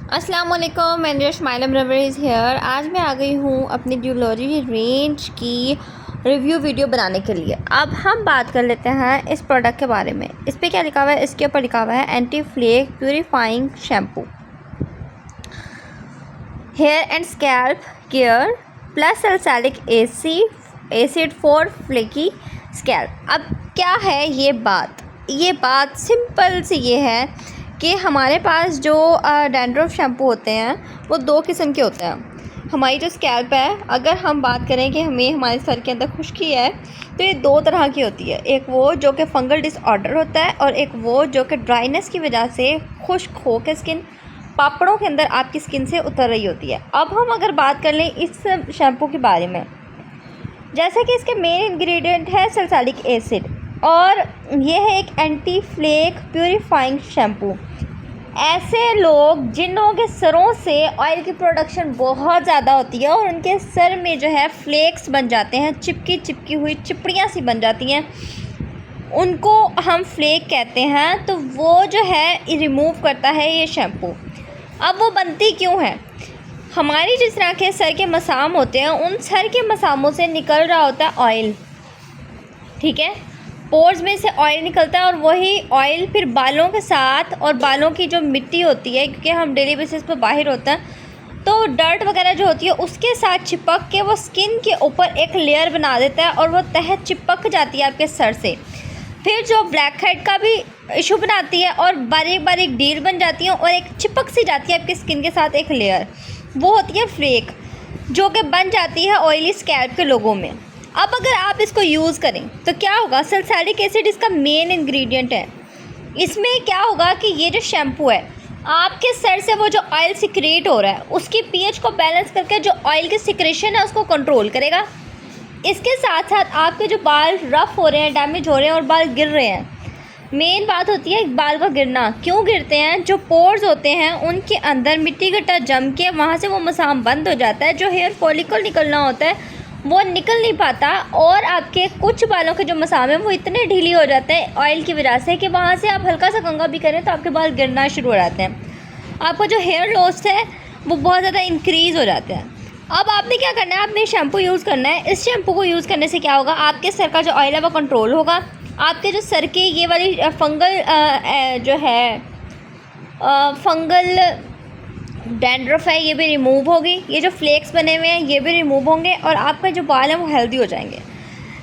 अस्सलाम वालेकुम, मैं स्माइलम रवर इज़ हेयर। आज मैं आ गई हूँ अपनी ड्यूलरी रेंज की रिव्यू वीडियो बनाने के लिए। अब हम बात कर लेते हैं इस प्रोडक्ट के बारे में। इस पे क्या लिखा हुआ है? इसके ऊपर लिखा हुआ है anti flake purifying shampoo, hair and scalp care plus salicylic acid for flaky scalp. अब क्या है ये बात सिंपल सी ये है कि हमारे पास जो डैंड्रफ शैम्पू होते हैं वो दो किस्म के होते हैं। हमारी जो स्कैल्प है, अगर हम बात करें कि हमें हमारे सर के अंदर खुश्की है, तो ये दो तरह की होती है। एक वो जो कि फंगल डिसऑर्डर होता है और एक वो जो कि ड्राइनेस की वजह से खुश्क हो के स्किन पापड़ों के अंदर आपकी स्किन से उतर रही होती है। अब हम अगर बात कर लें इस शैम्पू के बारे में, जैसे कि इसके मेन इंग्रेडिएंट है सैलिसिलिक एसिड और ये है एक एंटी फ्लेक प्यूरीफाइंग शैम्पू। ऐसे लोग जिन लोगों के सरों से ऑयल की प्रोडक्शन बहुत ज़्यादा होती है और उनके सर में जो है फ्लेक्स बन जाते हैं, चिपकी हुई चिपड़ियाँ सी बन जाती हैं, उनको हम फ्लेक कहते हैं। तो वो जो है रिमूव करता है ये शैम्पू। अब वो बनती क्यों है? हमारी जिस तरह के सर के मसाम होते हैं, उन सर के मसामों से निकल रहा होता है ऑयल, ठीक है, पोर्स में से ऑयल निकलता है और वही ऑयल फिर बालों के साथ और बालों की जो मिट्टी होती है, क्योंकि हम डेली बेसिस पर बाहर होते हैं, तो डर्ट वगैरह जो होती है उसके साथ चिपक के वो स्किन के ऊपर एक लेयर बना देता है और वो तह चिपक जाती है आपके सर से। फिर जो ब्लैक हेड का भी इशू बनाती है और बारीक बारीक डील बन जाती है और एक चिपक सी जाती है आपकी स्किन के साथ एक लेयर, वो होती है फ्लेक, जो कि बन जाती है ऑयली स्कैल्प के लोगों में। अब अगर आप इसको यूज़ करें तो क्या होगा? सैलिसिलिक एसिड इसका मेन इंग्रेडिएंट है। इसमें क्या होगा कि ये जो शैम्पू है, आपके सर से वो जो ऑयल सिक्रेट हो रहा है उसकी पीएच को बैलेंस करके जो ऑयल की सिक्रेशन है उसको कंट्रोल करेगा। इसके साथ साथ आपके जो बाल रफ़ हो रहे हैं, डैमेज हो रहे हैं और बाल गिर रहे हैं, मेन बात होती है बाल का गिरना। क्यों गिरते हैं? जो पोर्स होते हैं उनके अंदर मिट्टी गट्टा जम के वहाँ से वो मसाम बंद हो जाता है। जो हेयर फॉलिकल निकलना होता है वो निकल नहीं पाता और आपके कुछ बालों के जो मसाम है वो इतने ढीली हो जाते हैं ऑयल की वजह से कि वहाँ से आप हल्का सा कंघा भी करें तो आपके बाल गिरना शुरू हो जाते हैं। आपका जो हेयर लॉस है वो बहुत ज़्यादा इंक्रीज़ हो जाता है। अब आपने क्या करना है? आपने शैम्पू यूज़ करना है। इस शैम्पू को यूज़ करने से क्या होगा? आपके सर का जो ऑयल है वो कंट्रोल होगा। आपके जो सर की ये वाली फंगल जो है फंगल डैंड्रफ है ये भी रिमूव होगी। ये जो फ्लेक्स बने हुए हैं ये भी रिमूव होंगे और आपका जो बाल है वो हेल्दी हो जाएंगे।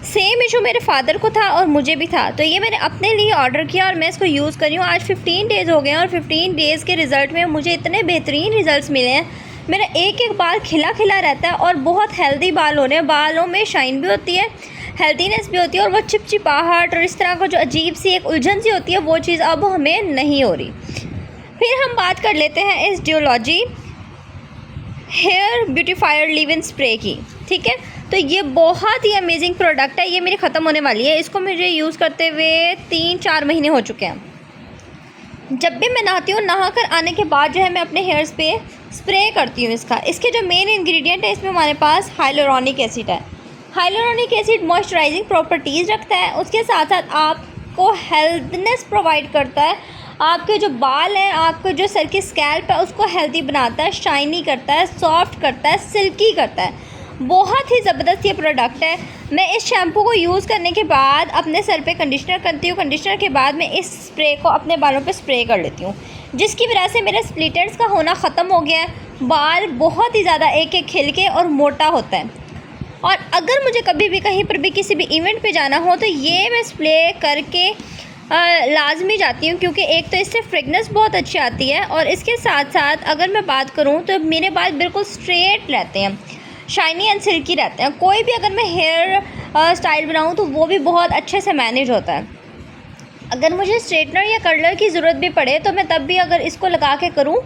सेम इशू मेरे फादर को था और मुझे भी था, तो ये मैंने अपने लिए ऑर्डर किया और मैं इसको यूज़ करी हूँ। आज 15 डेज़ हो गए हैं और 15 डेज़ के रिज़ल्ट में मुझे इतने बेहतरीन रिज़ल्ट मिले हैं। मेरा एक एक बाल खिला खिला रहता है और बहुत हेल्दी बाल हो रहे हैं। बालों में शाइन भी होती है, हेल्दीनेस भी होती है और वो चिपचिपाहट और इस तरह का जो अजीब सी एक उलझन सी होती है वो चीज़ अब हमें नहीं हो रही। फिर हम बात कर लेते हैं इस ड्यूलॉजी hair beautifier live in spray की, ठीक है। तो ये बहुत ही अमेजिंग प्रोडक्ट है। ये मेरी ख़त्म होने वाली है। इसको मुझे यूज़ करते हुए 3-4 महीने हो चुके हैं। जब भी मैं नहाती हूँ, नहा कर आने के बाद जो है मैं अपने हेयर्स पे स्प्रे करती हूँ इसका। इसके जो मेन इंग्रेडिएंट है इसमें हमारे पास हाइलुरोनिक एसिड है। हाइलुरोनिक एसिड मॉइस्चराइजिंग प्रॉपर्टीज़ रखता है, उसके साथ साथ आपको हेल्थनेस प्रोवाइड करता है। आपके जो बाल हैं, आपके जो सर की स्कैल्प है उसको हेल्दी बनाता है, शाइनी करता है, सॉफ्ट करता है, सिल्की करता है। बहुत ही ज़बरदस्त ये प्रोडक्ट है। मैं इस शैम्पू को यूज़ करने के बाद अपने सर पे कंडीशनर करती हूँ। कंडीशनर के बाद मैं इस स्प्रे को अपने बालों पे स्प्रे कर लेती हूँ, जिसकी वजह से मेरे स्प्लिट एंड्स का होना ख़त्म हो गया है। बाल बहुत ही ज़्यादा एक एक खिल के और मोटा होता है। और अगर मुझे कभी भी कहीं पर भी किसी भी इवेंट पे जाना हो तो ये मैं स्प्रे करके लाजमी जाती हूँ, क्योंकि एक तो इससे फ्रेगनेंस बहुत अच्छी आती है और इसके साथ साथ अगर मैं बात करूँ तो मेरे बाल बिल्कुल स्ट्रेट रहते हैं, शाइनी एंड सिल्की रहते हैं। कोई भी अगर मैं हेयर स्टाइल बनाऊँ तो वो भी बहुत अच्छे से मैनेज होता है। अगर मुझे स्ट्रेटनर या कर्लर की ज़रूरत भी पड़े तो मैं तब भी अगर इसको लगा के करूँ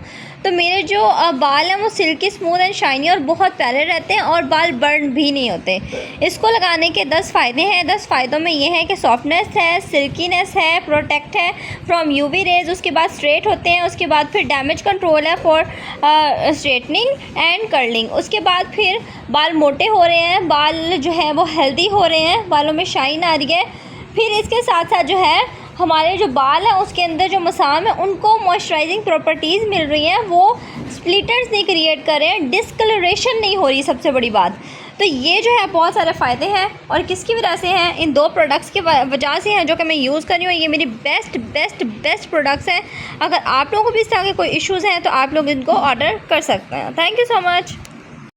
तो मेरे जो बाल हैं वो सिल्की, स्मूथ एंड शाइनी और बहुत प्यारे रहते हैं और बाल बर्न भी नहीं होते। इसको लगाने के 10 फ़ायदे हैं। 10 फ़ायदों में ये है कि सॉफ्टनेस है, सिल्कीनेस है, प्रोटेक्ट है फ्रॉम यूवी रेज, उसके बाद स्ट्रेट होते हैं, उसके बाद फिर डैमेज कंट्रोल है फॉर स्ट्रेटनिंग एंड कर्लिंग, उसके बाद फिर बाल मोटे हो रहे हैं, बाल जो है वो हेल्दी हो रहे हैं, बालों में शाइन आ रही है। फिर इसके साथ साथ जो है हमारे जो बाल हैं उसके अंदर जो मसाम है उनको मॉइस्चराइजिंग प्रॉपर्टीज़ मिल रही हैं, वो स्प्लिटर्स नहीं क्रिएट कर रहे हैं, डिस्कलरेशन नहीं हो रही, सबसे बड़ी बात। तो ये जो है बहुत सारे फ़ायदे हैं और किसकी वजह से हैं, इन 2 प्रोडक्ट्स की वजह से हैं जो कि मैं यूज़ कर रही हूँ। ये मेरी बेस्ट प्रोडक्ट्स हैं। अगर आप लोगों को भी इस तरह के कोई इश्यूज़ हैं तो आप लोग इनको ऑर्डर कर सकते हैं। Thank you so much.